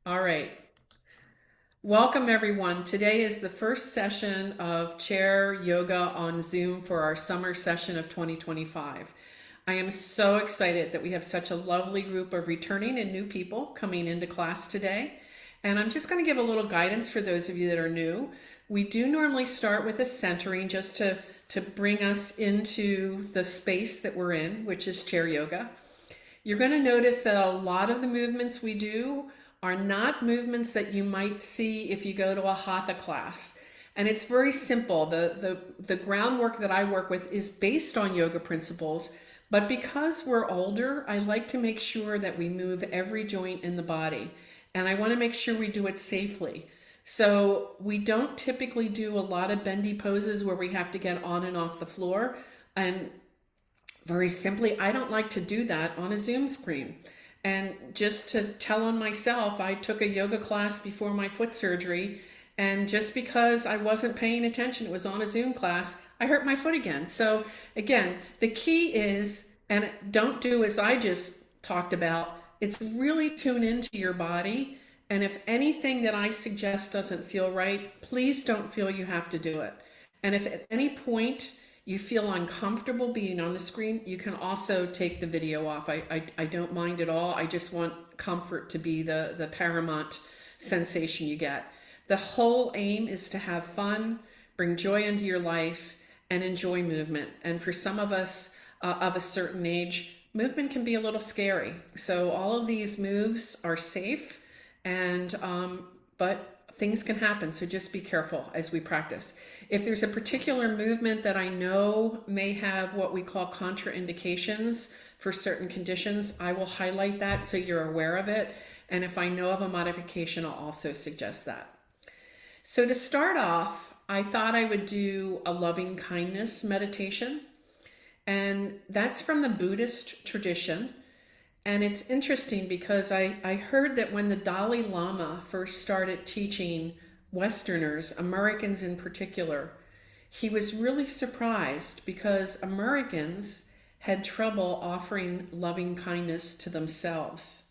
All right. Welcome, everyone. Today is the first session of chair yoga on Zoom for our summer session of 2025. I am so excited that we have such a lovely group of returning and new people coming into class today. And I'm just going to give a little guidance for those of you that are new. We do normally start with a centering just to bring us into the space that we're in, which is chair yoga. You're going to notice that a lot of the movements we do are not movements that you might see if you go to a hatha class. And it's very simple. The groundwork that I work with is based on yoga principles, but because we're older, I like to make sure that we move every joint in the body. And I want to make sure we do it safely. So we don't typically do a lot of bendy poses where we have to get on and off the floor. And very simply, I don't like to do that on a Zoom screen. And just to tell on myself, I took a yoga class before my foot surgery, and just because I wasn't paying attention, it was on a Zoom class, I hurt my foot again. So again, the key is, and don't do as I just talked about, it's really tune into your body. And if anything that I suggest doesn't feel right, please don't feel you have to do it. And if at any point you feel uncomfortable being on the screen, you can also take the video off. I don't mind at all. I just want comfort to be the paramount sensation you get. The whole aim is to have fun, bring joy into your life, and enjoy movement. And for some of us of a certain age, movement can be a little scary. So all of these moves are safe, and but things can happen, so just be careful as we practice. If there's a particular movement that I know may have what we call contraindications for certain conditions, I will highlight that so you're aware of it. And if I know of a modification, I'll also suggest that. So to start off, I thought I would do a loving kindness meditation. And that's from the Buddhist tradition. And it's interesting because I heard that when the Dalai Lama first started teaching Westerners, Americans in particular, he was really surprised because Americans had trouble offering loving kindness to themselves.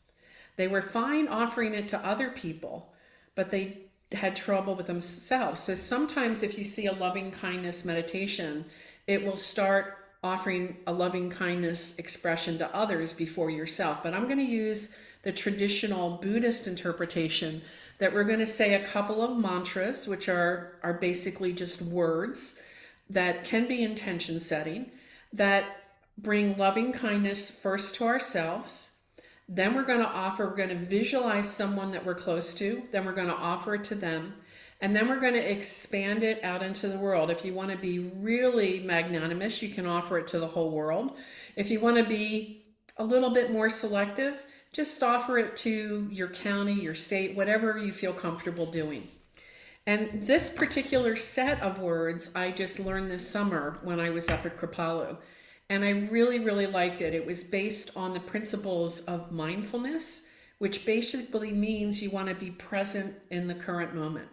They were fine offering it to other people, but they had trouble with themselves. So sometimes if you see a loving kindness meditation, it will start offering a loving kindness expression to others before yourself. But I'm going to use the traditional Buddhist interpretation that we're going to say a couple of mantras, which are basically just words that can be intention setting, that bring loving kindness first to ourselves. Then we're going to visualize someone that we're close to. Then we're going to offer it to them. And then we're going to expand it out into the world. If you want to be really magnanimous, you can offer it to the whole world. If you want to be a little bit more selective, just offer it to your county, your state, whatever you feel comfortable doing. And this particular set of words I just learned this summer when I was up at Kripalu. And I really, really liked it. It was based on the principles of mindfulness, which basically means you want to be present in the current moment.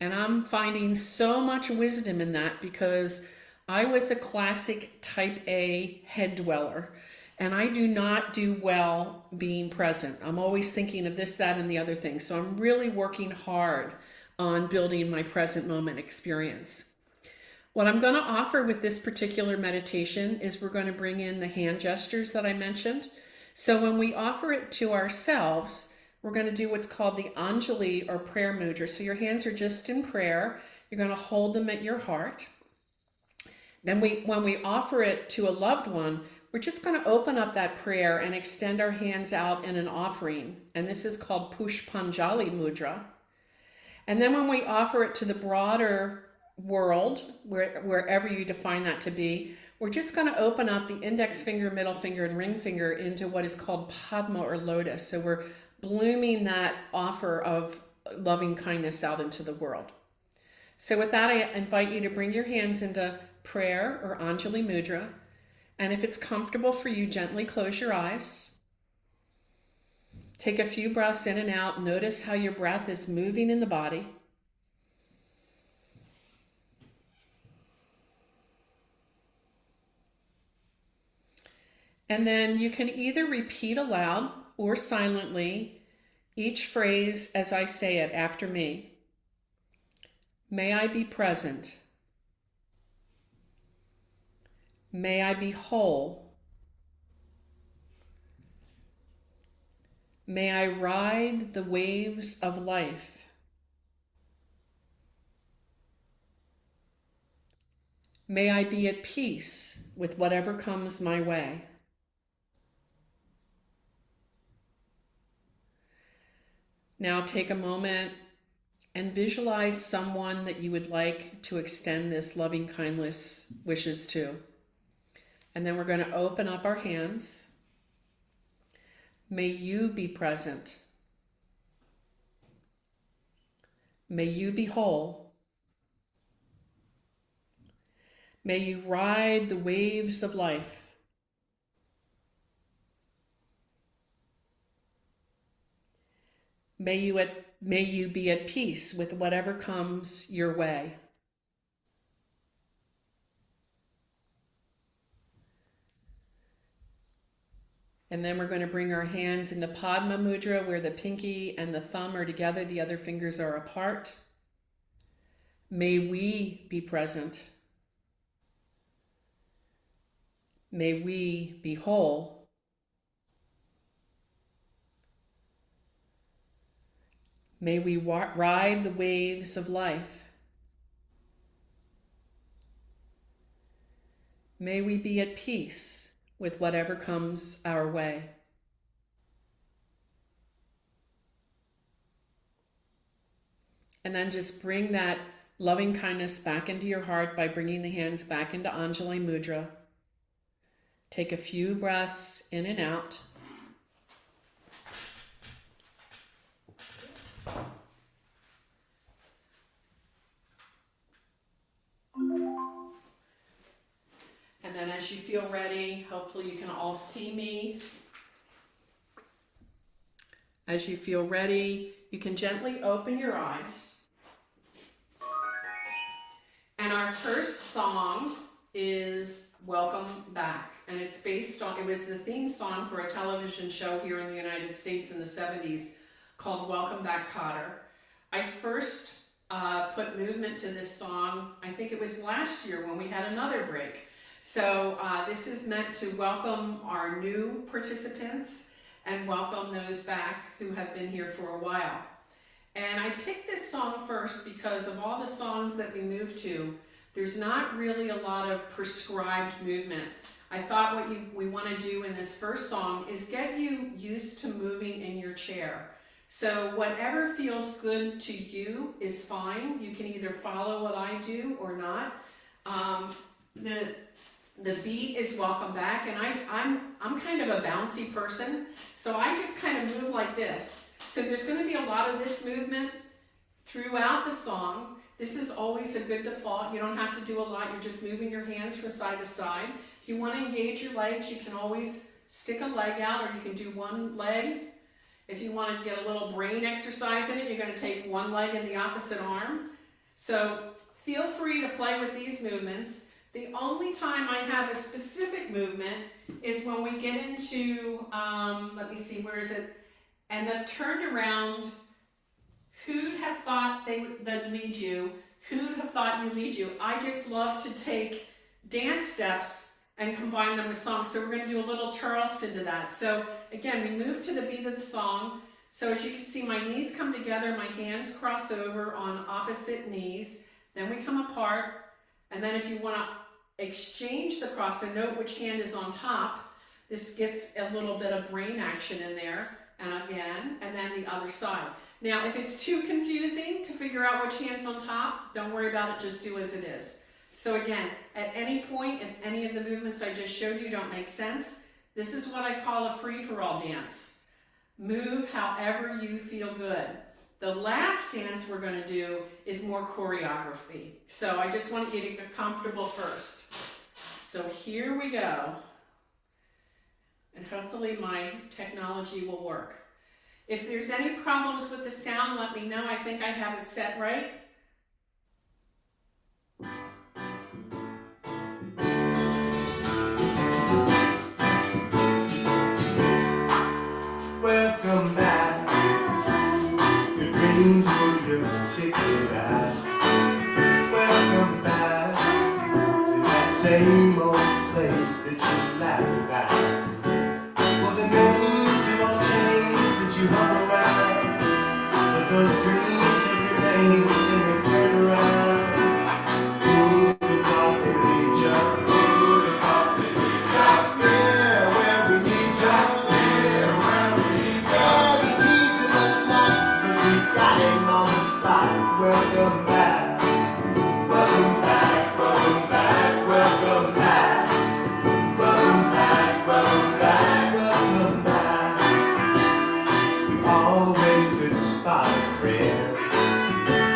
And I'm finding so much wisdom in that because I was a classic type A head dweller. And I do not do well being present. I'm always thinking of this, that, and the other thing. So I'm really working hard on building my present moment experience. What I'm going to offer with this particular meditation is we're going to bring in the hand gestures that I mentioned. So when we offer it to ourselves, we're going to do what's called the Anjali or prayer mudra. So your hands are just in prayer. You're going to hold them at your heart. Then when we offer it to a loved one, we're just going to open up that prayer and extend our hands out in an offering. And this is called Pushpanjali mudra. And then when we offer it to the broader world, wherever you define that to be, we're just going to open up the index finger, middle finger, and ring finger into what is called Padma or lotus. So we're blooming that offer of loving kindness out into the world. So with that, I invite you to bring your hands into prayer or Anjali Mudra. And if it's comfortable for you, gently close your eyes. Take a few breaths in and out. Notice how your breath is moving in the body. And then you can either repeat aloud or silently each phrase as I say it after me. May I be present. May I be whole. May I ride the waves of life. May I be at peace with whatever comes my way. Now take a moment and visualize someone that you would like to extend this loving kindness wishes to. And then we're going to open up our hands. May you be present. May you be whole. May you ride the waves of life. May you be at peace with whatever comes your way. And then we're going to bring our hands into Padma Mudra, where the pinky and the thumb are together, the other fingers are apart. May we be present. May we be whole. May we ride the waves of life. May we be at peace with whatever comes our way. And then just bring that loving kindness back into your heart by bringing the hands back into Anjali Mudra. Take a few breaths in and out. And then as you feel ready, hopefully you can all see me. As you feel ready, you can gently open your eyes. And our first song is Welcome Back. And it's based on, it was the theme song for a television show here in the United States in the 70s called Welcome Back, Kotter. I first put movement to this song, I think it was last year when we had another break. So this is meant to welcome our new participants and welcome those back who have been here for a while. And I picked this song first because of all the songs that we move to, there's not really a lot of prescribed movement. I thought what we want to do in this first song is get you used to moving in your chair. So whatever feels good to you is fine. You can either follow what I do or not. The beat is Welcome Back, and I'm kind of a bouncy person, so I just kind of move like this. So there's going to be a lot of this movement throughout the song. This is always a good default. You don't have to do a lot. You're just moving your hands from side to side. If you want to engage your legs, you can always stick a leg out, or you can do one leg. If you want to get a little brain exercise in it, you're going to take one leg in the opposite arm. So feel free to play with these movements. The only time I have a specific movement is when we get into, let me see, where is it? And they've turned around. Who'd have thought they'd lead you? Who'd have thought you'd lead you? I just love to take dance steps and combine them with songs. So we're going to do a little Charleston to that. So again, we move to the beat of the song. So as you can see, my knees come together, my hands cross over on opposite knees. Then we come apart. And then if you want to exchange the cross, so note which hand is on top. This gets a little bit of brain action in there. And again, and then the other side. Now, if it's too confusing to figure out which hand's on top, don't worry about it, just do as it is. So again, at any point, if any of the movements I just showed you don't make sense, this is what I call a free-for-all dance. Move however you feel good. The last dance we're going to do is more choreography. So I just want you to get comfortable first. So here we go. And hopefully my technology will work. If there's any problems with the sound, let me know. I think I have it set right. Welcome back. same old place that you laughed about. Well, the names have all changed since you hung around, but those dreams have remained and they've turned around. Who would have thought they'd reach up? Who would have thought they'd reach up? Yeah, where we need you. Yeah, where we need you. Yeah, the teasing at night, 'cause we got him on the spot. Welcome back. Welcome back, welcome back, welcome back. Welcome back, welcome back, welcome back. We always could spot a friend.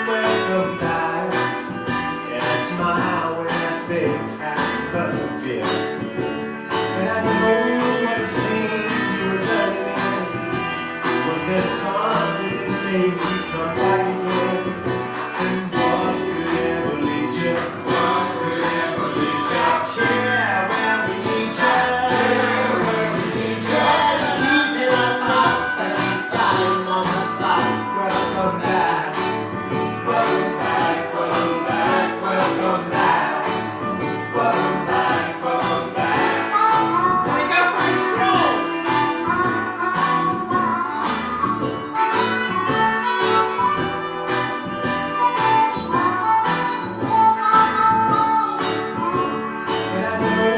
Welcome back. And I smile when I think I must have been. And I know what scene you were letting in. Was there something that made you come back again? And what could ever lead you? What could ever lead you? Yeah, where we need you. Yeah, where we need you. Yeah, the teasing our love, 'cause we got him on the spot. Welcome back. Welcome back, welcome back, welcome back. Welcome back, welcome back. Here we go for a stroll. And I know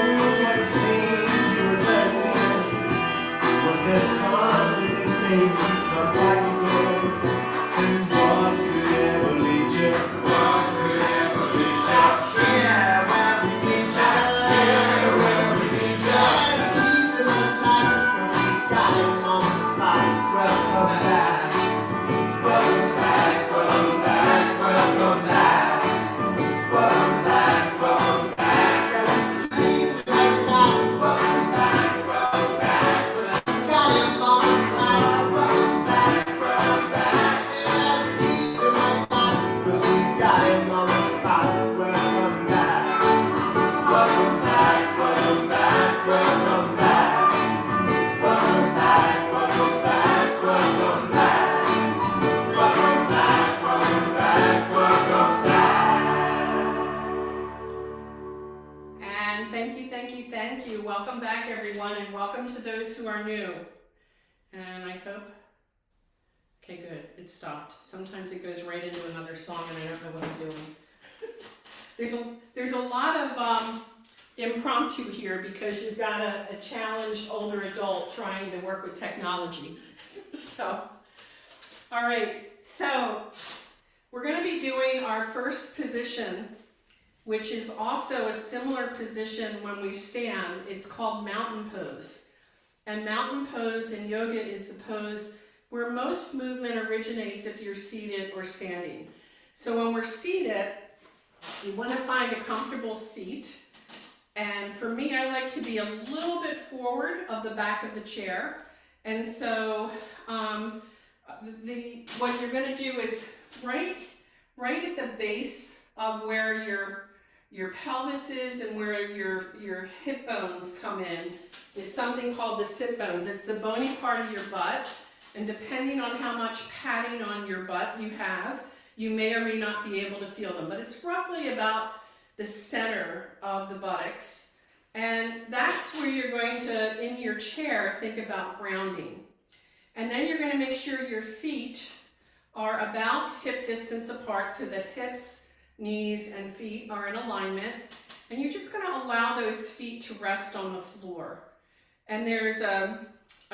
what scene you were letting in. Was there something that made you come back again? And what could ever lead you? What could ever lead you? Yeah, where we need you. Yeah, where we need you. Yeah, the teasing of life, 'cause we got him on the spot. Welcome back. Welcome back, welcome back, welcome back. Welcome back, welcome back. Yeah, the teasing of life, welcome back, welcome back. 'Cause we got him on the spot. Welcome back, welcome back. Yeah, the teasing of life, 'cause we got him on the spot. Welcome back. Welcome back, welcome back, welcome back. Welcome back, welcome back, welcome back. Welcome back, welcome back, welcome back. And thank you, thank you, thank you. Welcome back, everyone, and welcome to those who are new. And I hope, okay, good, it stopped. Sometimes it goes right into another song and I don't know what I'm doing. There's a lot of impromptu here because you've got a challenged older adult trying to work with technology. So, all right, so we're going to be doing our first position, which is also a similar position when we stand. It's called mountain pose. And mountain pose in yoga is the pose where most movement originates if you're seated or standing. So when we're seated, you want to find a comfortable seat. And for me, I like to be a little bit forward of the back of the chair. And so what you're going to do is right at the base of where your pelvis is and where your hip bones come in is something called the sit bones. It's the bony part of your butt. And depending on how much padding on your butt you have, you may or may not be able to feel them. But it's roughly about the center of the buttocks. And that's where you're going to, in your chair, think about grounding. And then you're going to make sure your feet are about hip distance apart so that hips, knees, and feet are in alignment. And you're just going to allow those feet to rest on the floor. And there's a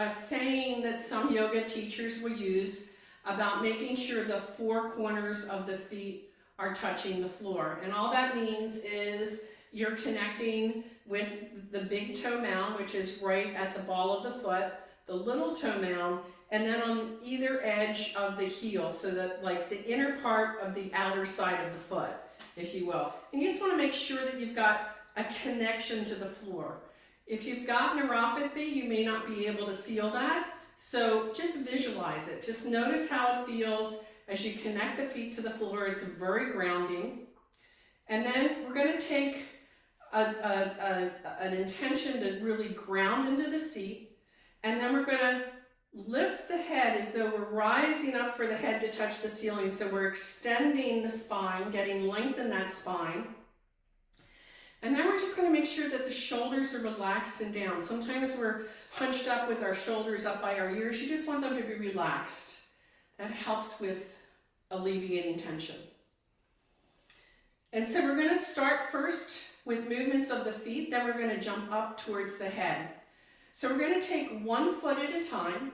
saying that some yoga teachers will use about making sure the four corners of the feet are touching the floor. And all that means is you're connecting with the big toe mound, which is right at the ball of the foot, the little toe mound, and then on either edge of the heel, so that like the inner part of the outer side of the foot, if you will. And you just want to make sure that you've got a connection to the floor. If you've got neuropathy, you may not be able to feel that. So just visualize it. Just notice how it feels as you connect the feet to the floor. It's very grounding. And then we're going to take an intention to really ground into the seat. And then we're going to lift the head as though we're rising up for the head to touch the ceiling. So we're extending the spine, getting length in that spine. And then we're just going to make sure that the shoulders are relaxed and down. Sometimes we're hunched up with our shoulders up by our ears. You just want them to be relaxed. That helps with alleviating tension. And so we're going to start first with movements of the feet, then we're going to jump up towards the head. So we're going to take 1 foot at a time.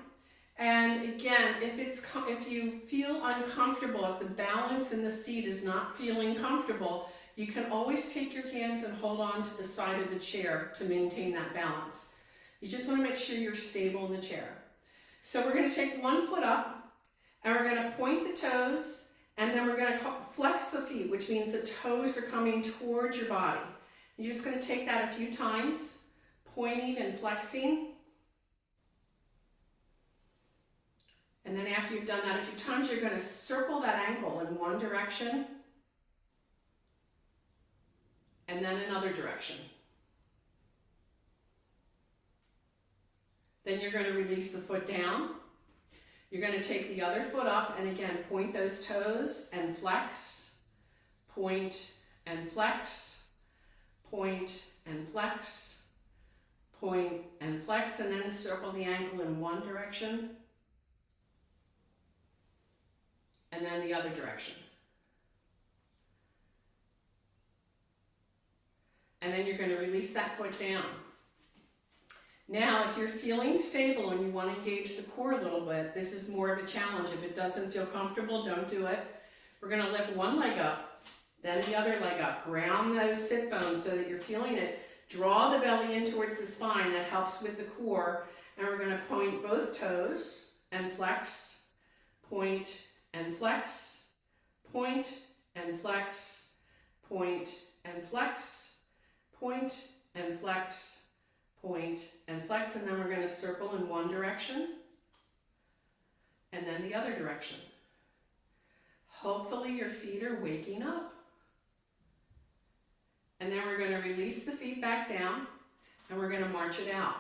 And again, if you feel uncomfortable, if the balance in the seat is not feeling comfortable, you can always take your hands and hold on to the side of the chair to maintain that balance. You just want to make sure you're stable in the chair. So we're going to take 1 foot up, and we're going to point the toes, and then we're going to flex the feet, which means the toes are coming towards your body. You're just going to take that a few times, pointing and flexing. And then after you've done that a few times, you're going to circle that ankle in one direction, and then another direction. Then you're going to release the foot down. You're going to take the other foot up, and again, point those toes and flex, point and flex, point and flex, point and flex, and then circle the ankle in one direction, and then the other direction. And then you're going to release that foot down. Now, if you're feeling stable and you want to engage the core a little bit, this is more of a challenge. If it doesn't feel comfortable, don't do it. We're going to lift one leg up, then the other leg up. Ground those sit bones so that you're feeling it. Draw the belly in towards the spine. That helps with the core. And we're going to point both toes and flex, point and flex, point and flex, point and flex, point and flex, point and flex, and then we're going to circle in one direction and then the other direction. Hopefully your feet are waking up. And then we're going to release the feet back down, and we're going to march it out.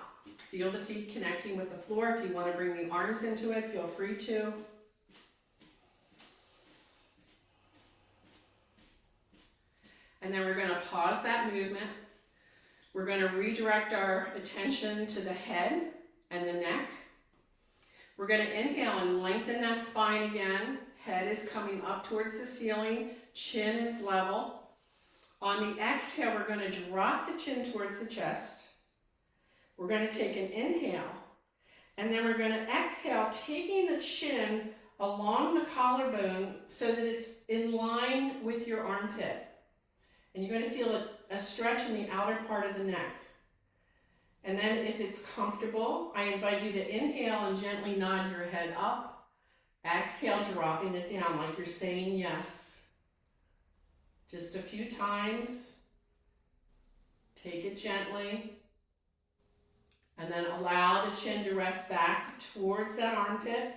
Feel the feet connecting with the floor. If you want to bring the arms into it, feel free to. And then we're going to pause that movement. We're going to redirect our attention to the head and the neck. We're going to inhale and lengthen that spine again. Head is coming up towards the ceiling. Chin is level. On the exhale, we're going to drop the chin towards the chest. We're going to take an inhale. And then we're going to exhale, taking the chin along the collarbone so that it's in line with your armpit. And you're going to feel a stretch in the outer part of the neck. And then if it's comfortable, I invite you to inhale and gently nod your head up. Exhale, dropping it down like you're saying yes. Just a few times. Take it gently. And then allow the chin to rest back towards that armpit.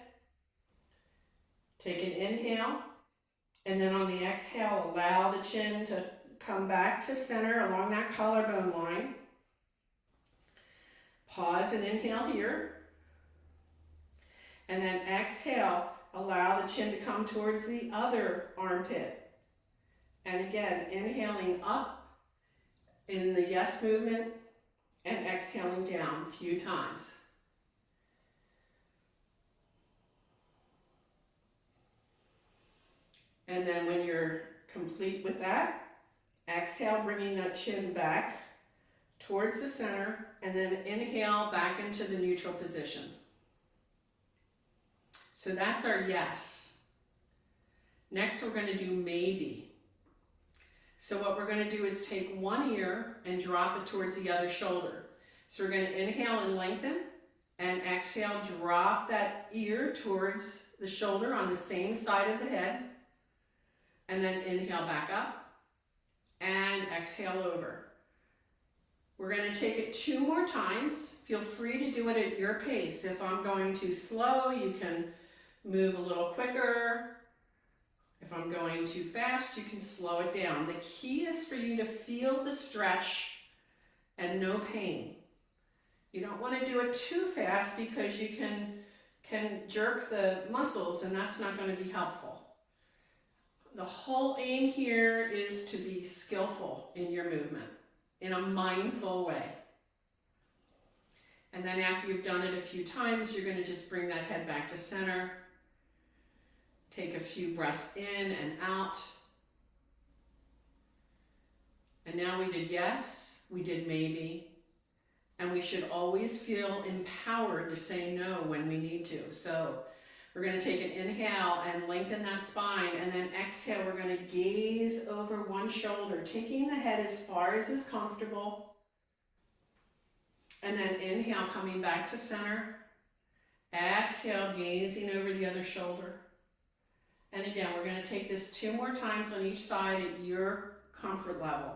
Take an inhale. And then on the exhale, allow the chin to come back to center along that collarbone line. Pause and inhale here. And then exhale, allow the chin to come towards the other armpit. And again, inhaling up in the yes movement and exhaling down a few times. And then when you're complete with that, exhale, bringing that chin back towards the center, and then inhale back into the neutral position. So that's our yes. Next, we're going to do maybe. So what we're going to do is take one ear and drop it towards the other shoulder. So we're going to inhale and lengthen, and exhale, drop that ear towards the shoulder on the same side of the head, and then inhale back up. And exhale over. We're going to take it 2 more times. Feel free to do it at your pace. If I'm going too slow, you can move a little quicker. If I'm going too fast, you can slow it down. The key is for you to feel the stretch and no pain. You don't want to do it too fast because you can jerk the muscles, and that's not going to be helpful. The whole aim here is to be skillful in your movement. in a mindful way. And then after you've done it a few times, you're going to just bring that head back to center. Take a few breaths in and out. And now we did yes, we did maybe, and we should always feel empowered to say no when we need to. So we're going to take an inhale and lengthen that spine, and then exhale, we're going to gaze over one shoulder, taking the head as far as is comfortable. And then inhale, coming back to center. Exhale, gazing over the other shoulder. And again, we're going to take this 2 more times on each side at your comfort level.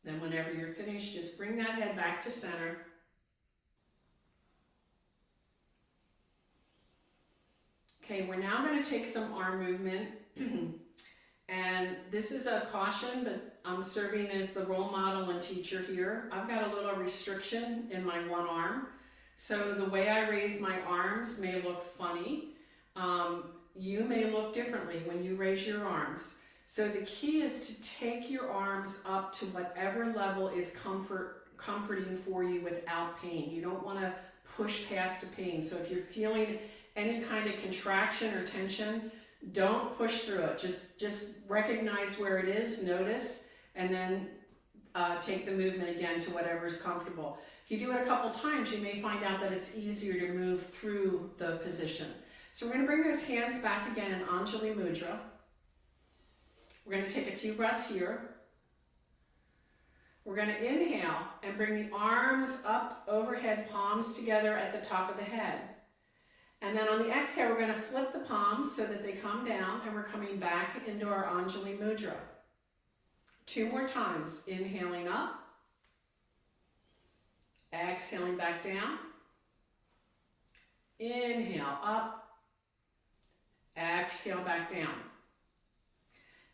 Then whenever you're finished, just bring that head back to center. Okay, we're now going to take some arm movement. And this is a caution, but I'm serving as the role model and teacher here. I've got a little restriction in my one arm. So the way I raise my arms may look funny. You may look differently when you raise your arms. So the key is to take your arms up to whatever level is comforting for you without pain. You don't want to push past the pain. So if you're feeling any kind of contraction or tension, don't push through it. Just recognize where it is, notice, and then take the movement again to whatever is comfortable. If you do it a couple times, you may find out that it's easier to move through the position. So we're going to bring those hands back again in Anjali Mudra. We're going to take a few breaths here. We're going to inhale and bring the arms up overhead, palms together at the top of the head. And then on the exhale, we're going to flip the palms so that they come down, and we're coming back into our Anjali Mudra. 2 more times. Inhaling up. Exhaling back down. Inhale up. Exhale back down.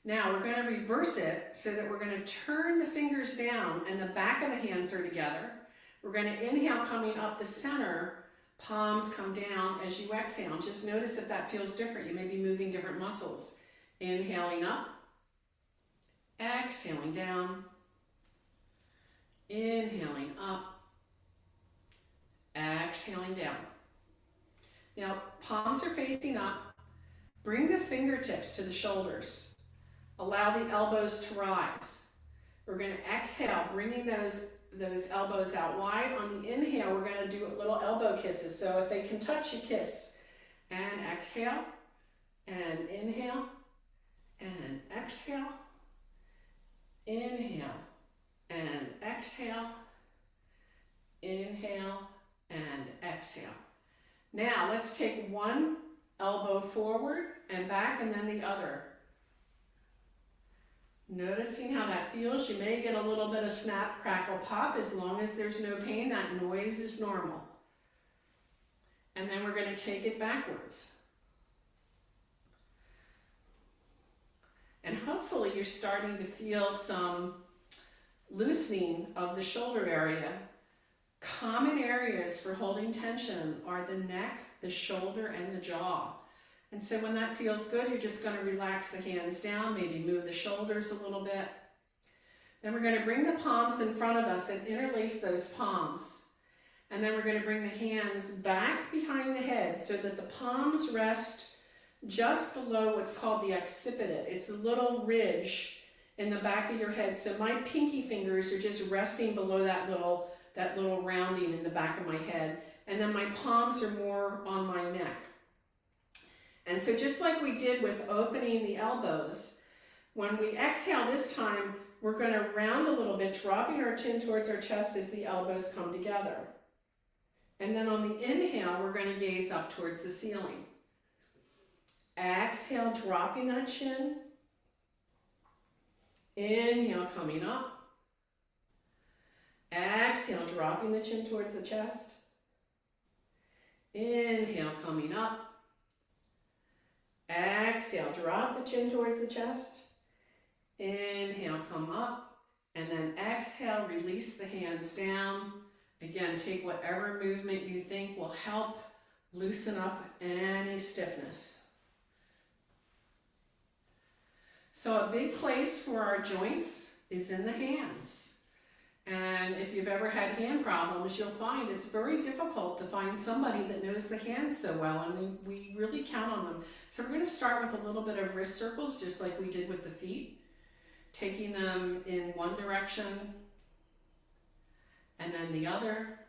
Now we're going to reverse it so that we're going to turn the fingers down and the back of the hands are together. We're going to inhale coming up the center, palms come down as you exhale. Just notice if that feels different. You may be moving different muscles. Inhaling up, exhaling down, inhaling up, exhaling down. Now palms are facing up. Bring the fingertips to the shoulders. Allow the elbows to rise. We're going to exhale, bringing those elbows out wide. On the inhale, we're going to do little elbow kisses. So if they can touch, you kiss. And exhale, and inhale, and exhale, inhale, and exhale, inhale, and exhale. Now let's take one elbow forward and back, and then the other. Noticing how that feels. You may get a little bit of snap, crackle, pop. As long as there's no pain, that noise is normal. And then we're going to take it backwards. And hopefully you're starting to feel some loosening of the shoulder area. Common areas for holding tension are the neck, the shoulder, and the jaw. And so when that feels good, you're just going to relax the hands down, maybe move the shoulders a little bit. Then we're going to bring the palms in front of us and interlace those palms. And then we're going to bring the hands back behind the head so that the palms rest just below what's called the occipital. It's the little ridge in the back of your head. So my pinky fingers are just resting below that little rounding in the back of my head. And then my palms are more on my neck. And so just like we did with opening the elbows, when we exhale this time, we're going to round a little bit, dropping our chin towards our chest as the elbows come together. And then on the inhale, we're going to gaze up towards the ceiling. Exhale, dropping that chin. Inhale, coming up. Exhale, dropping the chin towards the chest. Inhale, coming up. Exhale, drop the chin towards the chest. Inhale, come up. And then exhale, release the hands down. Again, take whatever movement you think will help loosen up any stiffness. So a big place for our joints is in the hands. And if you've ever had hand problems, you'll find it's very difficult to find somebody that knows the hands so well, and we really count on them. So we're going to start with a little bit of wrist circles, just like we did with the feet, taking them in one direction and then the other.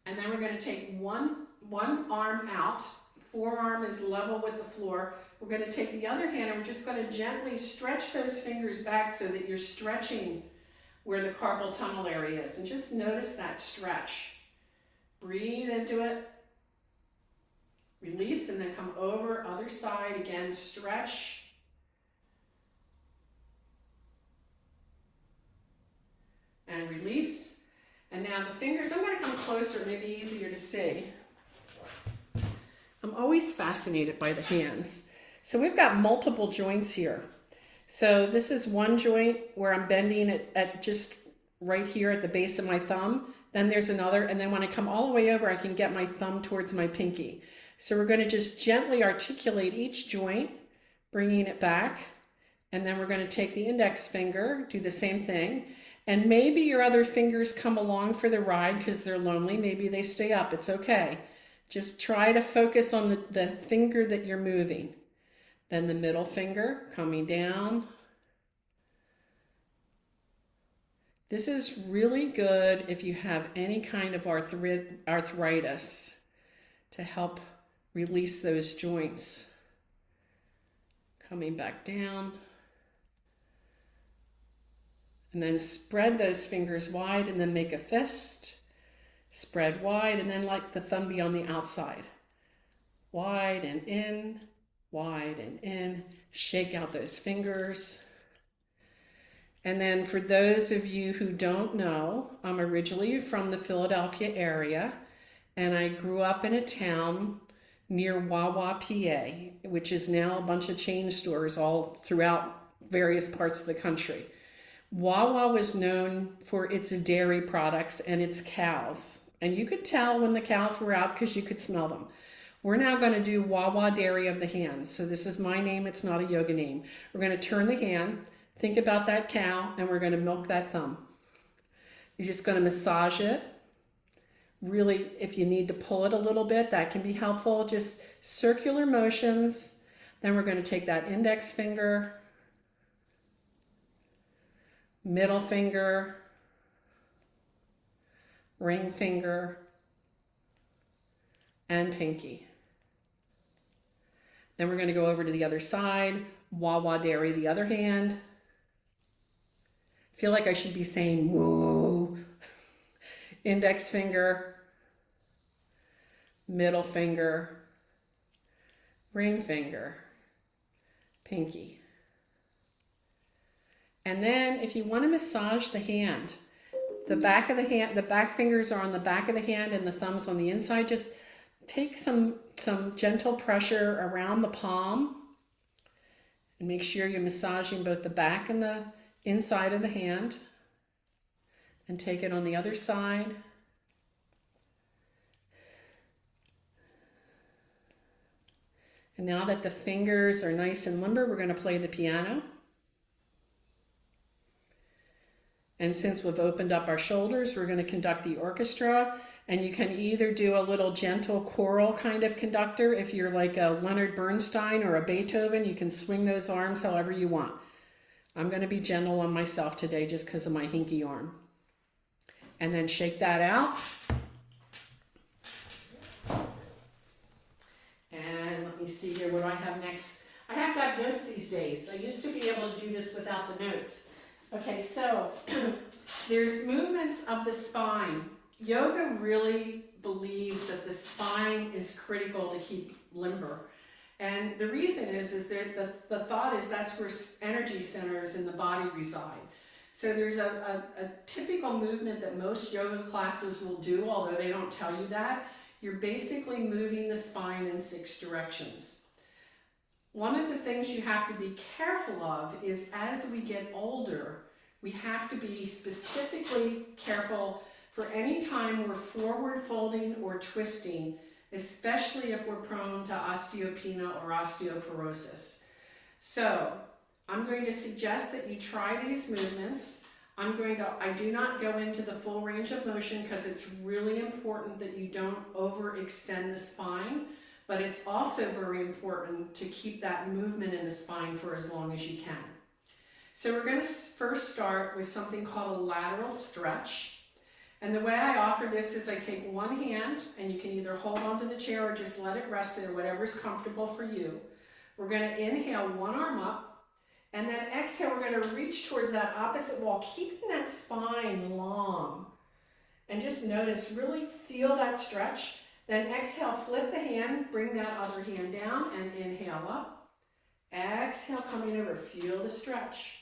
And then we're going to take one arm out. Forearm is level with the floor. We're going to take the other hand and we're just going to gently stretch those fingers back so that you're stretching where the carpal tunnel area is. And just notice that stretch. Breathe into it. Release and then come over, other side. Again, stretch. And release. And now the fingers, I'm going to come closer, it may be easier to see. I'm always fascinated by the hands. So we've got multiple joints here. So this is one joint where I'm bending it at just right here at the base of my thumb. Then there's another, and then when I come all the way over, I can get my thumb towards my pinky. So we're going to just gently articulate each joint, bringing it back. And then we're going to take the index finger, do the same thing. And maybe your other fingers come along for the ride because they're lonely. Maybe they stay up. It's okay. Just try to focus on the finger that you're moving. Then the middle finger coming down. This is really good if you have any kind of arthritis to help release those joints. Coming back down. And then spread those fingers wide and then make a fist. Spread wide and then let the thumb be on the outside. Wide and in, wide and in. Shake out those fingers. And then for those of you who don't know, I'm originally from the Philadelphia area, and I grew up in a town near Wawa, PA, which is now a bunch of chain stores all throughout various parts of the country. Wawa was known for its dairy products and its cows. And you could tell when the cows were out because you could smell them. We're now going to do Wawa Dairy of the Hands. So this is my name. It's not a yoga name. We're going to turn the hand, think about that cow, and we're going to milk that thumb. You're just going to massage it. Really, if you need to pull it a little bit, that can be helpful. Just circular motions. Then we're going to take that index finger, middle finger, ring finger, and pinky. Then we're going to go over to the other side, Wawa Dairy, the other hand. I feel like I should be saying woo. Index finger, middle finger, ring finger, pinky. And then if you want to massage the hand, the back of the hand, the back fingers are on the back of the hand and the thumbs on the inside. Just take some gentle pressure around the palm and make sure you're massaging both the back and the inside of the hand. And take it on the other side. And now that the fingers are nice and limber, we're going to play the piano. And since we've opened up our shoulders, we're going to conduct the orchestra. And you can either do a little gentle choral kind of conductor. If you're like a Leonard Bernstein or a Beethoven, you can swing those arms however you want. I'm going to be gentle on myself today just because of my hinky arm. And then shake that out. And let me see here what do I have next. I have to have notes these days. I used to be able to do this without the notes. Okay, so there's movements of the spine. Yoga really believes that the spine is critical to keep limber. And the reason is that the thought is that's where energy centers in the body reside. So there's a typical movement that most yoga classes will do, although they don't tell you that. you're basically moving the spine in 6 directions. One of the things you have to be careful of is as we get older, we have to be specifically careful for any time we're forward folding or twisting, especially if we're prone to osteopenia or osteoporosis. So I'm going to suggest that you try these movements. I do not go into the full range of motion because it's really important that you don't overextend the spine, but it's also very important to keep that movement in the spine for as long as you can. So we're going to first start with something called a lateral stretch. And the way I offer this is I take one hand, and you can either hold onto the chair or just let it rest there, whatever's comfortable for you. We're going to inhale one arm up, and then exhale, we're going to reach towards that opposite wall, keeping that spine long. And just notice, really feel that stretch. Then exhale, flip the hand, bring that other hand down, and inhale up. Exhale, coming over, feel the stretch.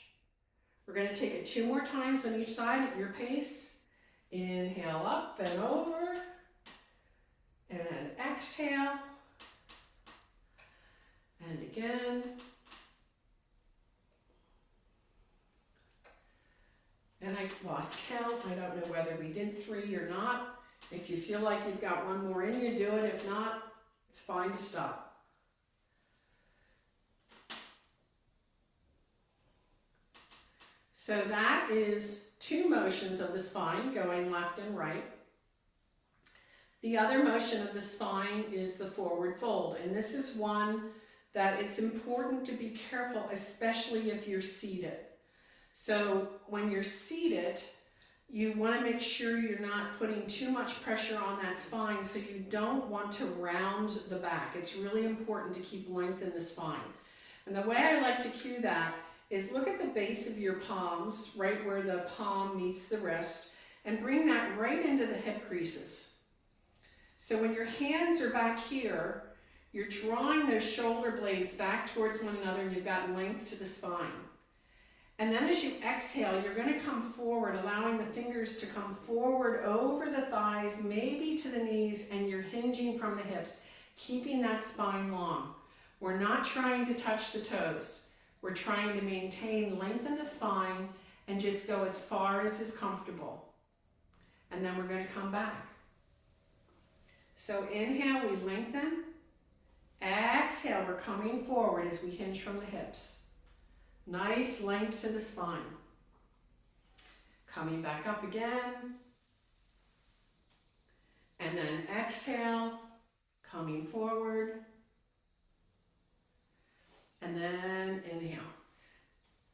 We're going to take it 2 more times on each side at your pace. Inhale up and over, and exhale, and again, and I lost count. I don't know whether we did 3 or not. If you feel like you've got 1 more in you, do it. If not, it's fine to stop. So that is 2 motions of the spine going left and right. The other motion of the spine is the forward fold, and this is one that it's important to be careful, especially if you're seated. So when you're seated, you want to make sure you're not putting too much pressure on that spine, so you don't want to round the back. It's really important to keep length in the spine. And the way I like to cue that is look at the base of your palms, right where the palm meets the wrist, and bring that right into the hip creases. So when your hands are back here, you're drawing those shoulder blades back towards one another, and you've got length to the spine. And then as you exhale, you're going to come forward, allowing the fingers to come forward over the thighs, maybe to the knees, and you're hinging from the hips, keeping that spine long. We're not trying to touch the toes. We're trying to maintain length in the spine and just go as far as is comfortable. And then we're going to come back. So inhale, we lengthen. Exhale, we're coming forward as we hinge from the hips. Nice length to the spine. Coming back up again. And then exhale, coming forward. And then inhale.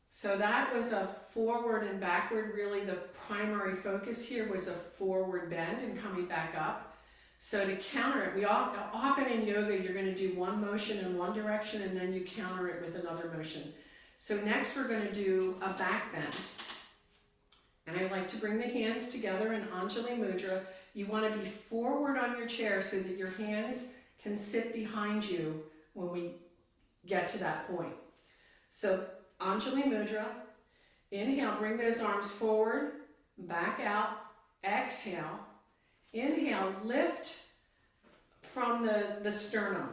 So that was a forward and backward. Really the primary focus here was a forward bend and coming back up. So to counter it, we often in yoga, you're going to do one motion in one direction and then you counter it with another motion. So next we're going to do a back bend. And I like to bring the hands together in Anjali Mudra. You want to be forward on your chair so that your hands can sit behind you when we get to that point. So Anjali Mudra, inhale, bring those arms forward, back out, exhale, inhale, lift from the sternum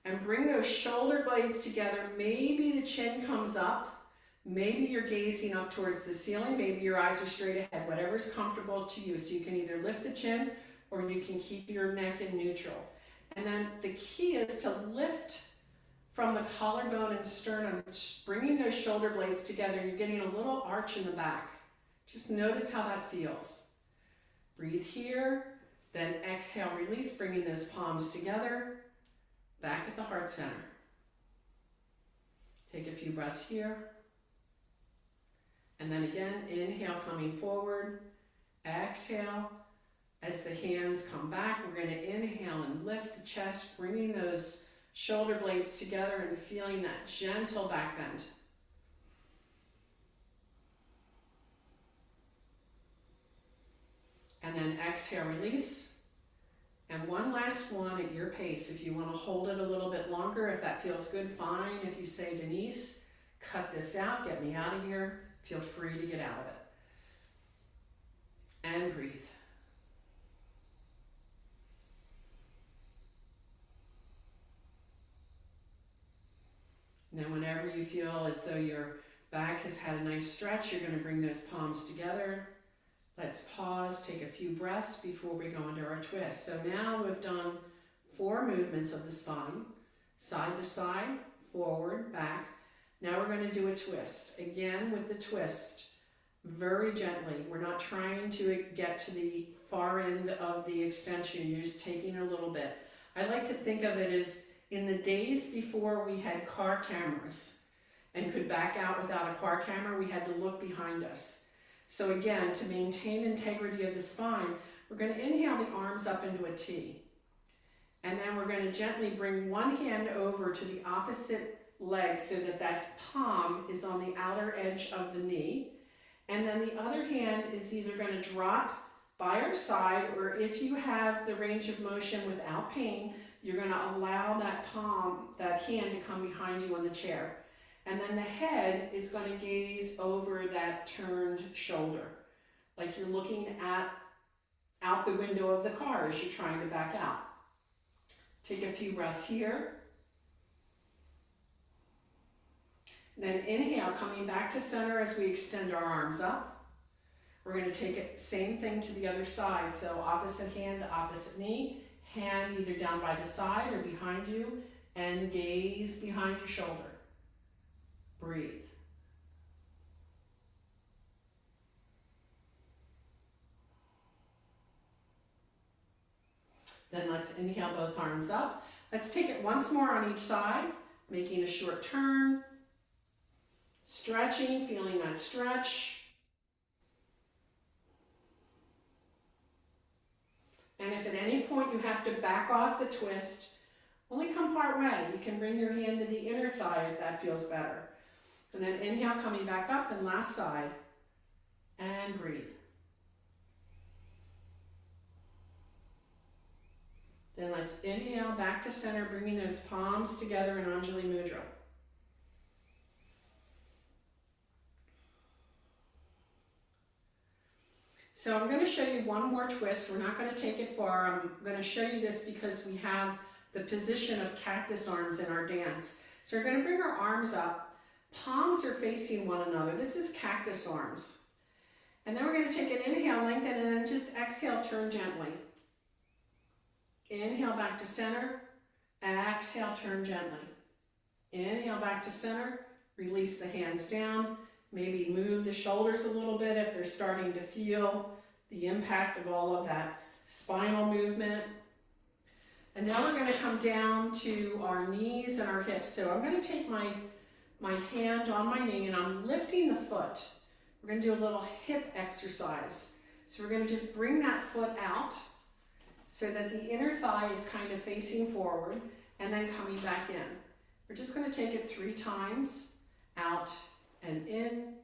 and bring those shoulder blades together. Maybe the chin comes up, maybe you're gazing up towards the ceiling, maybe your eyes are straight ahead, whatever's comfortable to you. So you can either lift the chin or you can keep your neck in neutral. And then the key is to lift from the collarbone and sternum, bringing those shoulder blades together. You're getting a little arch in the back. Just notice how that feels. Breathe here, then exhale, release, bringing those palms together, back at the heart center. Take a few breaths here. And then again, inhale, coming forward, exhale. As the hands come back, we're going to inhale and lift the chest, bringing those shoulder blades together and feeling that gentle back bend. And then exhale, release. And one last one at your pace. If you want to hold it a little bit longer, if that feels good, fine. If you say, Denise, cut this out, get me out of here, feel free to get out of it. And breathe. feel as though your back has had a nice stretch, you're going to bring those palms together. Let's pause, take a few breaths before we go into our twist. So now we've done 4 movements of the spine, side to side, forward, back. Now we're going to do a twist. Again, with the twist, very gently. We're not trying to get to the far end of the extension. You're just taking a little bit. I like to think of it as in the days before we had car cameras and could back out without a car camera, we had to look behind us. So again, to maintain integrity of the spine, we're going to inhale the arms up into a T. And then we're going to gently bring one hand over to the opposite leg so that that palm is on the outer edge of the knee. And then the other hand is either going to drop by our side, or if you have the range of motion without pain, you're going to allow that palm, that hand to come behind you on the chair. And then the head is going to gaze over that turned shoulder, like you're looking out the window of the car as you're trying to back out. Take a few breaths here. Then inhale, coming back to center as we extend our arms up. We're going to take it, same thing to the other side. So opposite hand, opposite knee, hand either down by the side or behind you, and gaze behind your shoulder. Breathe. Then let's inhale both arms up. Let's take it once more on each side, making a short turn, stretching, feeling that stretch. And if at any point you have to back off the twist, only come part way. You can bring your hand to the inner thigh if that feels better. And then inhale, coming back up, and last side, and breathe. Then let's inhale back to center, bringing those palms together in Anjali Mudra. So I'm going to show you one more twist. We're not going to take it far. I'm going to show you this because we have the position of cactus arms in our dance. So we're going to bring our arms up. Palms are facing one another. This is cactus arms. And then we're going to take an inhale, lengthen, and then just exhale, turn gently. Inhale back to center. Exhale, turn gently. Inhale back to center. Release the hands down. Maybe move the shoulders a little bit if they're starting to feel the impact of all of that spinal movement. And now we're going to come down to our knees and our hips. So I'm going to take my hand on my knee and I'm lifting the foot. We're going to do a little hip exercise. So we're going to just bring that foot out so that the inner thigh is kind of facing forward and then coming back in. We're just going to take it 3 times, out and in,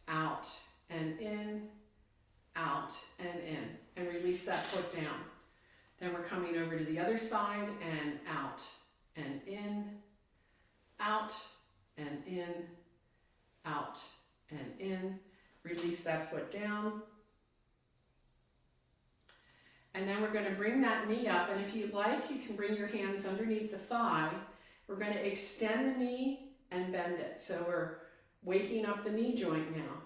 out and in, out and in, and release that foot down. Then we're coming over to the other side and out and in, out and in, out and in. Release that foot down. And then we're going to bring that knee up, and if you'd like, you can bring your hands underneath the thigh. We're going to extend the knee and bend it. So we're waking up the knee joint now.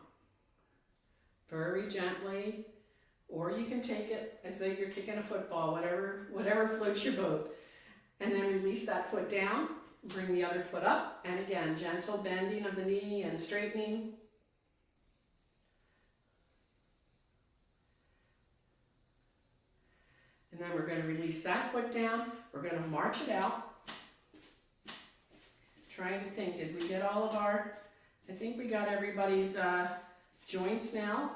Very gently, or you can take it as though you're kicking a football, whatever floats your boat. And then release that foot down, bring the other foot up, and again, gentle bending of the knee and straightening. And then we're going to release that foot down. We're going to march it out. Trying to think, did we get all of our, I think we got everybody's joints now.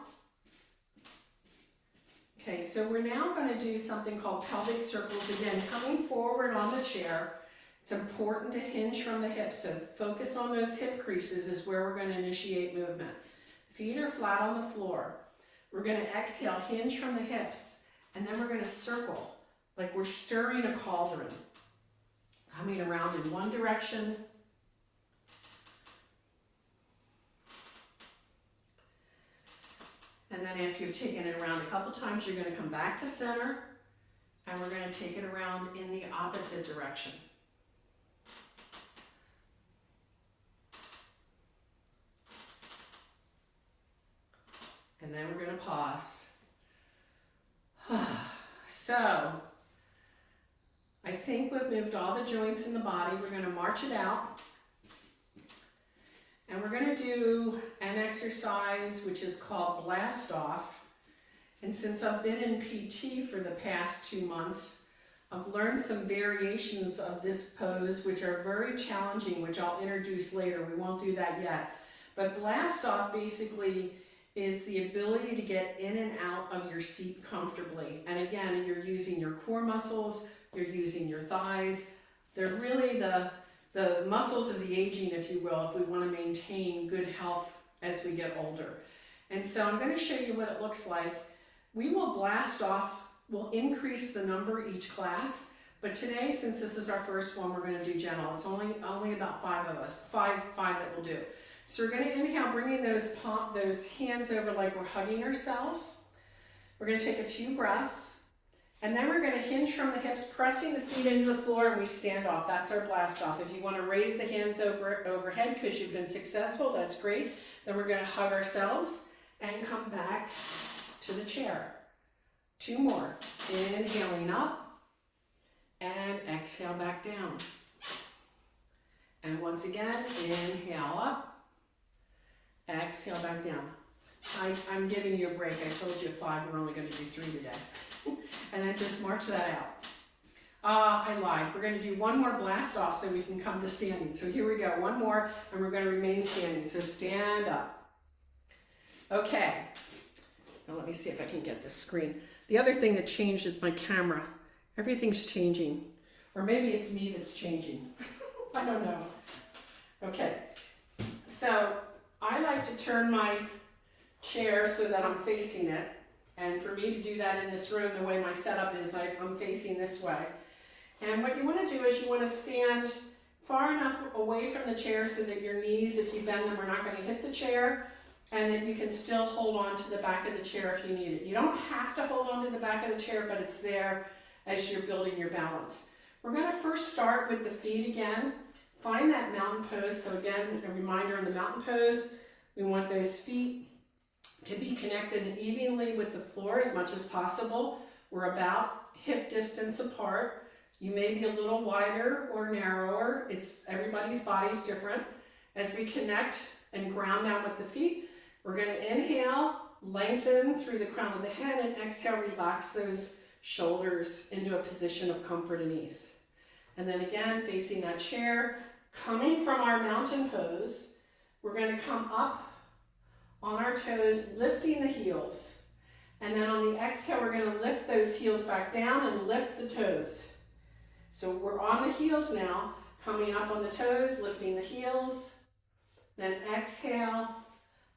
Okay, so we're now going to do something called pelvic circles. Again, coming forward on the chair. It's important to hinge from the hips, so focus on those hip creases is where we're going to initiate movement. Feet are flat on the floor. We're going to exhale, hinge from the hips, and then we're going to circle like we're stirring a cauldron. Coming around in one direction. And then after you've taken it around a couple times, you're going to come back to center, and we're going to take it around in the opposite direction. And then we're going to pause. So, I think we've moved all the joints in the body. We're going to march it out. And we're going to do an exercise which is called blast off. And since I've been in PT for the past 2 months, I've learned some variations of this pose which are very challenging, which I'll introduce later. We won't do that yet. But blast off basically is the ability to get in and out of your seat comfortably. And again, you're using your core muscles, you're using your thighs. They're really the muscles of the aging, if you will, if we want to maintain good health as we get older. And so I'm going to show you what it looks like. We will blast off, we'll increase the number each class, but today, since this is our first one, we're going to do gentle. It's only about 5 of us, five that we'll do. So we're going to inhale, bringing those hands over like we're hugging ourselves. We're going to take a few breaths, and then we're going to hinge from the hips, pressing the feet into the floor, and we stand off. That's our blast off. If you want to raise the hands overhead because you've been successful, that's great. Then we're going to hug ourselves and come back to the chair. 2 more. Inhaling up and exhale back down. And once again, inhale up. Exhale back down. I'm giving you a break. I told you 5, we're only going to do 3 today. And then just march that out. I lied. We're going to do 1 more blast off so we can come to standing. So here we go. 1 more, and we're going to remain standing. So stand up. Okay. Now let me see if I can get this screen. The other thing that changed is my camera. Everything's changing. Or maybe it's me that's changing. I don't know. Okay. So I like to turn my chair so that I'm facing it. And for me to do that in this room, the way my setup is, I'm facing this way. And what you want to do is you want to stand far enough away from the chair so that your knees, if you bend them, are not going to hit the chair, and that you can still hold on to the back of the chair if you need it. You don't have to hold on to the back of the chair, but it's there as you're building your balance. We're going to first start with the feet again. Find that mountain pose. So again, a reminder in the mountain pose, we want those feet to be connected evenly with the floor as much as possible. We're about hip distance apart. You may be a little wider or narrower. Everybody's body's different. As we connect and ground down with the feet, we're going to inhale, lengthen through the crown of the head, and exhale, relax those shoulders into a position of comfort and ease. And then again, facing that chair, coming from our mountain pose, we're going to come up on our toes, lifting the heels. And then on the exhale, we're going to lift those heels back down and lift the toes. So we're on the heels now, coming up on the toes, lifting the heels. Then exhale,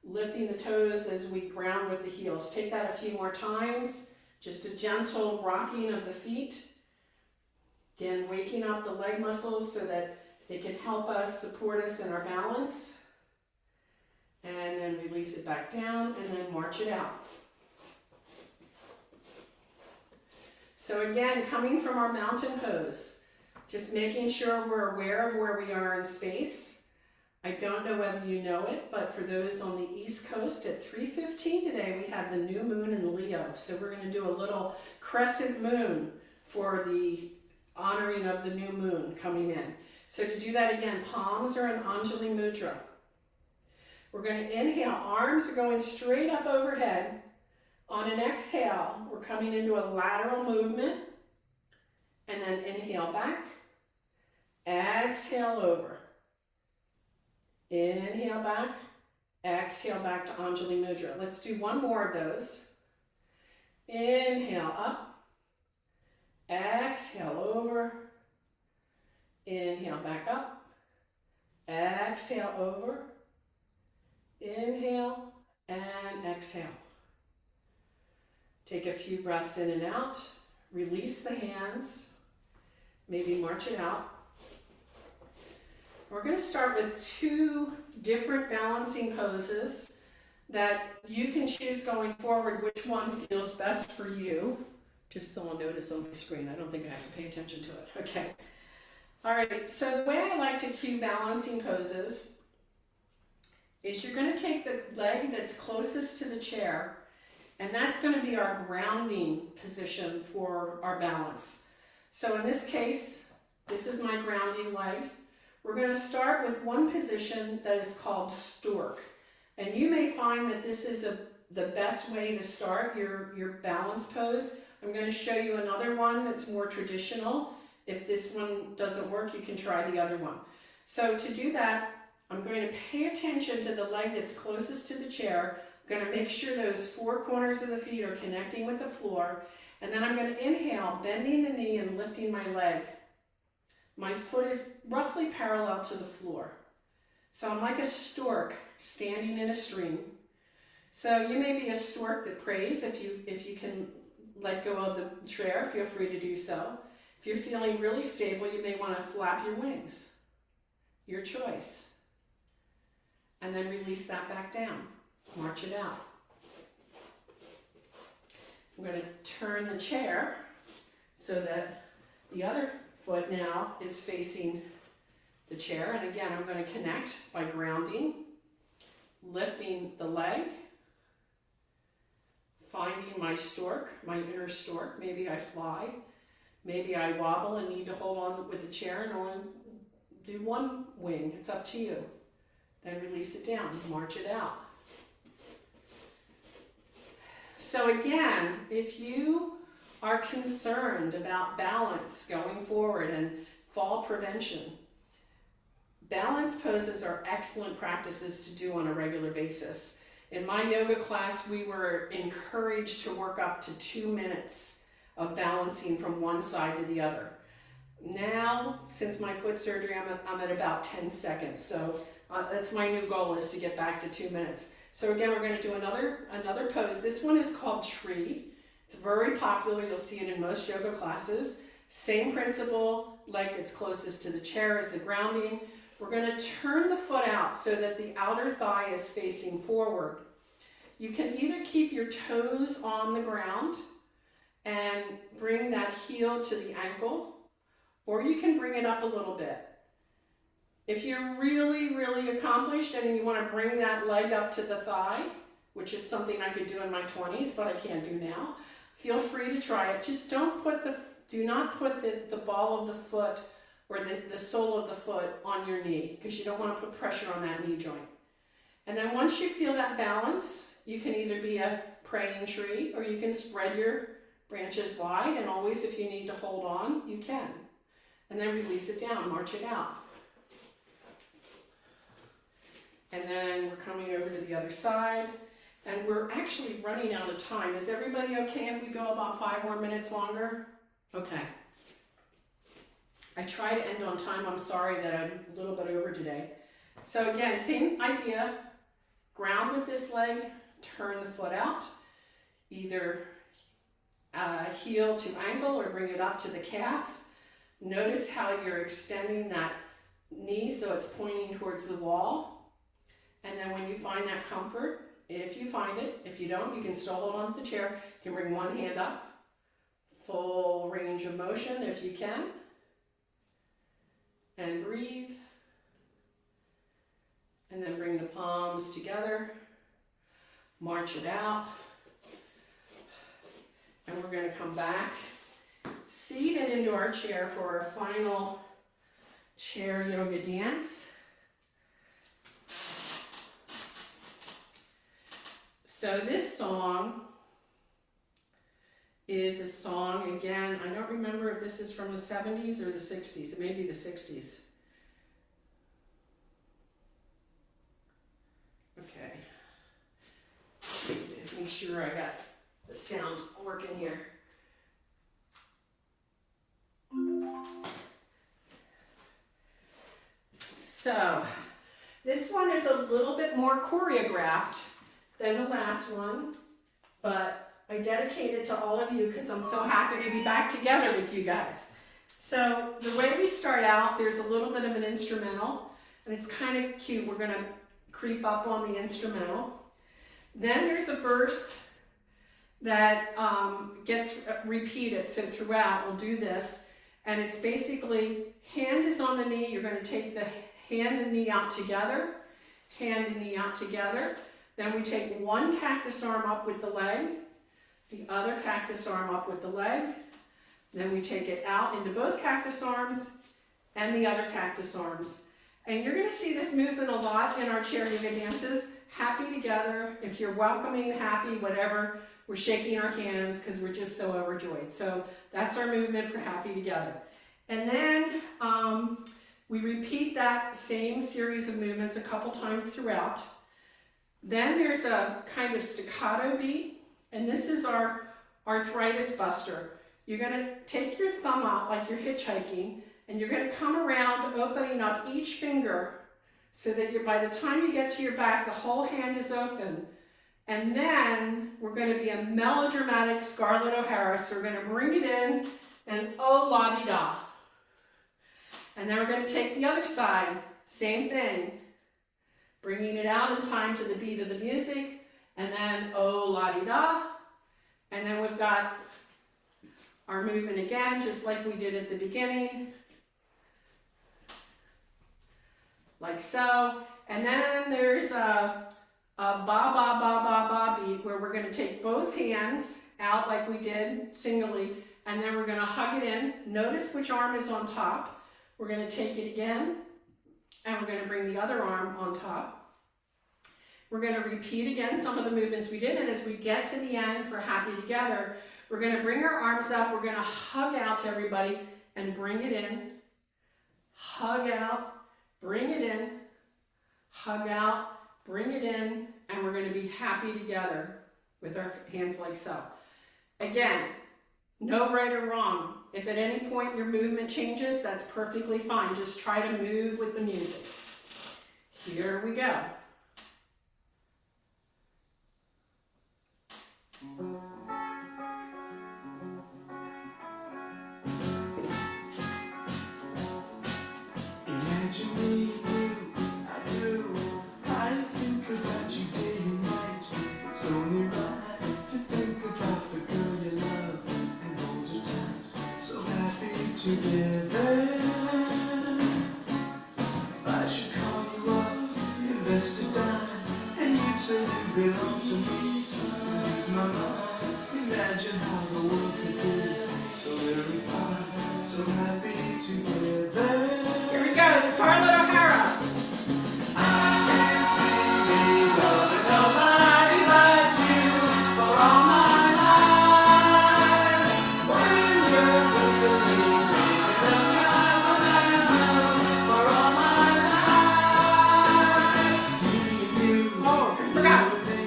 lifting the toes as we ground with the heels. Take that a few more times. Just a gentle rocking of the feet. Again, waking up the leg muscles so that they can help us, support us in our balance. And then release it back down, and then march it out. So again, coming from our mountain pose, just making sure we're aware of where we are in space. I don't know whether you know it, but for those on the East Coast at 3:15 today, we have the new moon in Leo. So we're going to do a little crescent moon for the honoring of the new moon coming in. So to do that again, palms are in Anjali Mudra. We're going to inhale, arms are going straight up overhead. On an exhale, we're coming into a lateral movement. And then inhale back, exhale over. Inhale back, exhale back to Anjali Mudra. Let's do 1 more of those. Inhale up, exhale over. Inhale back up, exhale over. Inhale and exhale. Take a few breaths in and out. Release the hands. Maybe march it out. We're going to start with 2 different balancing poses that you can choose going forward which one feels best for you. Just so I'll notice on my screen. I don't think I have to pay attention to it. Okay. All right. So the way I like to cue balancing poses is you're going to take the leg that's closest to the chair, and that's going to be our grounding position for our balance. So in this case, this is my grounding leg. We're going to start with one position that is called stork. And you may find that this is the best way to start your balance pose. I'm going to show you another one that's more traditional. If this one doesn't work, you can try the other one. So to do that, I'm going to pay attention to the leg that's closest to the chair. I'm going to make sure those four corners of the feet are connecting with the floor. And then I'm going to inhale, bending the knee and lifting my leg. My foot is roughly parallel to the floor. So I'm like a stork standing in a stream. So you may be a stork that prays. If you can let go of the chair, feel free to do so. If you're feeling really stable, you may want to flap your wings. Your choice. And then release that back down. March it out. I'm going to turn the chair so that the other foot now is facing the chair. And again, I'm going to connect by grounding, lifting the leg, finding my stork, my inner stork. Maybe I fly. Maybe I wobble and need to hold on with the chair and only do one wing. It's up to you. Then release it down, march it out. So again, if you are concerned about balance going forward and fall prevention, balance poses are excellent practices to do on a regular basis. In my yoga class, we were encouraged to work up to 2 minutes of balancing from one side to the other. Now, since my foot surgery, I'm at about 10 seconds. So that's my new goal, is to get back to 2 minutes. So again, we're going to do another pose. This one is called tree. It's very popular. You'll see it in most yoga classes. Same principle, leg that's closest to the chair as the grounding. We're going to turn the foot out so that the outer thigh is facing forward. You can either keep your toes on the ground and bring that heel to the ankle, or you can bring it up a little bit. If you're really, really accomplished and you want to bring that leg up to the thigh, which is something I could do in my 20s, but I can't do now, feel free to try it. Just do not put the ball of the foot or the sole of the foot on your knee, because you don't want to put pressure on that knee joint. And then once you feel that balance, you can either be a praying tree or you can spread your branches wide, and always, if you need to hold on, you can. And then release it down, march it out. And then we're coming over to the other side, and we're actually running out of time. Is everybody okay if we go about 5 more minutes longer? Okay. I try to end on time. I'm sorry that I'm a little bit over today. So again, same idea. Ground with this leg, turn the foot out, either heel to ankle or bring it up to the calf. Notice how you're extending that knee so it's pointing towards the wall. And then when you find that comfort, if you find it, if you don't, you can still hold on to the chair. You can bring one hand up, full range of motion if you can. And breathe. And then bring the palms together. March it out. And we're going to come back, seated into our chair for our final chair yoga dance. So this song is a song, again, I don't remember if this is from the 70s or the 60s. It may be the 60s. Okay. Make sure I got the sound working here. So, this one is a little bit more choreographed than the last one, but I dedicate it to all of you because I'm so happy to be back together with you guys. So the way we start out, there's a little bit of an instrumental, and it's kind of cute. We're going to creep up on the instrumental. Then there's a verse that gets repeated. So throughout, we'll do this, and it's basically hand is on the knee. You're going to take the hand and knee out together, hand and knee out together. Then we take one cactus arm up with the leg, the other cactus arm up with the leg. Then we take it out into both cactus arms and the other cactus arms. And you're going to see this movement a lot in our chair yoga dances. Happy together. If you're welcoming, happy, whatever, we're shaking our hands because we're just so overjoyed. So that's our movement for happy together. And then we repeat that same series of movements a couple times throughout. Then there's a kind of staccato beat, and this is our arthritis buster. You're going to take your thumb out like you're hitchhiking, and you're going to come around opening up each finger so that by the time you get to your back, the whole hand is open. And then we're going to be a melodramatic Scarlett O'Hara, so we're going to bring it in and oh la di da. And then we're going to take the other side, same thing, bringing it out in time to the beat of the music, and then oh la di da. And then we've got our movement again, just like we did at the beginning, like so. And then there's a ba ba ba ba ba beat where we're going to take both hands out like we did singly, and then we're going to hug it in. Notice which arm is on top. We're going to take it again, and we're going to bring the other arm on top. We're going to repeat again some of the movements we did, and as we get to the end for happy together, we're going to bring our arms up, we're going to hug out to everybody and bring it in, hug out, bring it in, hug out, bring it in, and we're going to be happy together with our hands like so. Again, no right or wrong. If at any point your movement changes, that's perfectly fine. Just try to move with the music. Here we go. Imagine me, I do. I think about you day and night. It's only right to think about the girl you love and hold her tight. So happy together. If I should call you up, invest a dime, and you'd say you belong to me, lose my mind. Imagine how the world could be so very fine, so happy together. Here we go, Scarlett O'Hara. I can't see me loving nobody like you for all my life. When you're with me, baby, the skies are red blue for all my life. Me and you, Oh, I forgot. you and me,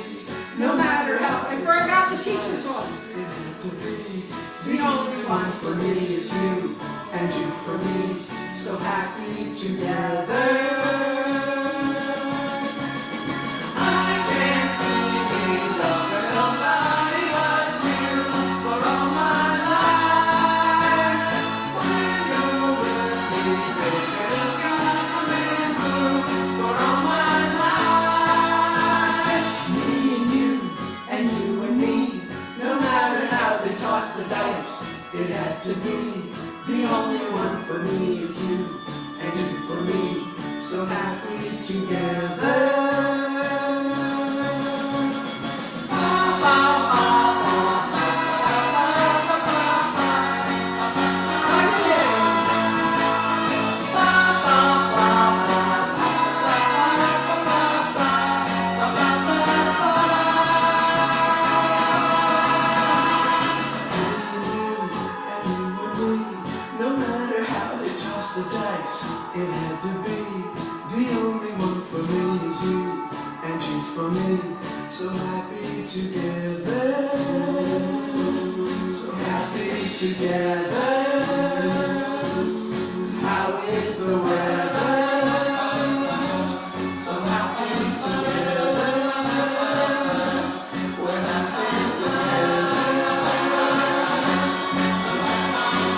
No matter how, I forgot to teach this one. it had to be. The only one for me is you, and you for me. So happy together. I can't see me loving nobody like you for all my life. When you're with me, baby, the skies are red blue for all my life. Me and me, no matter how they toss the dice, it has to be. The only one for me is you, and you for me, so happy together. No matter how they toss the dice, it had to be. The only one for me is you, and you for me. So happy together. So happy together. How is the weather? So happy together. We're happy together. So happy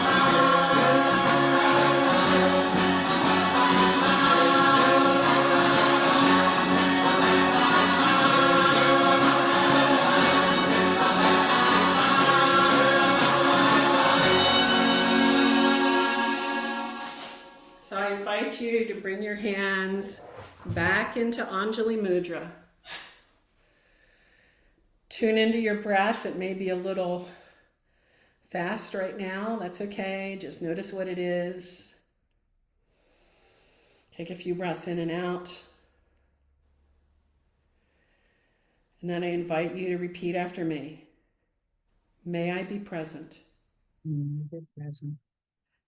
So I invite you to bring your hands Back into Anjali Mudra. Tune into your breath. It may be a little fast right now. That's okay. Just notice what it is. Take a few breaths in and out. And then I invite you to repeat after me. May I be present. Be present.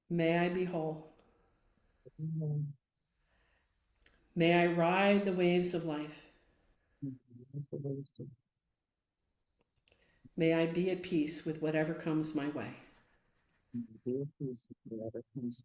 May I be whole. Amen. May I ride the waves of life. May I be at peace with whatever comes my way. Be at peace with whatever comes.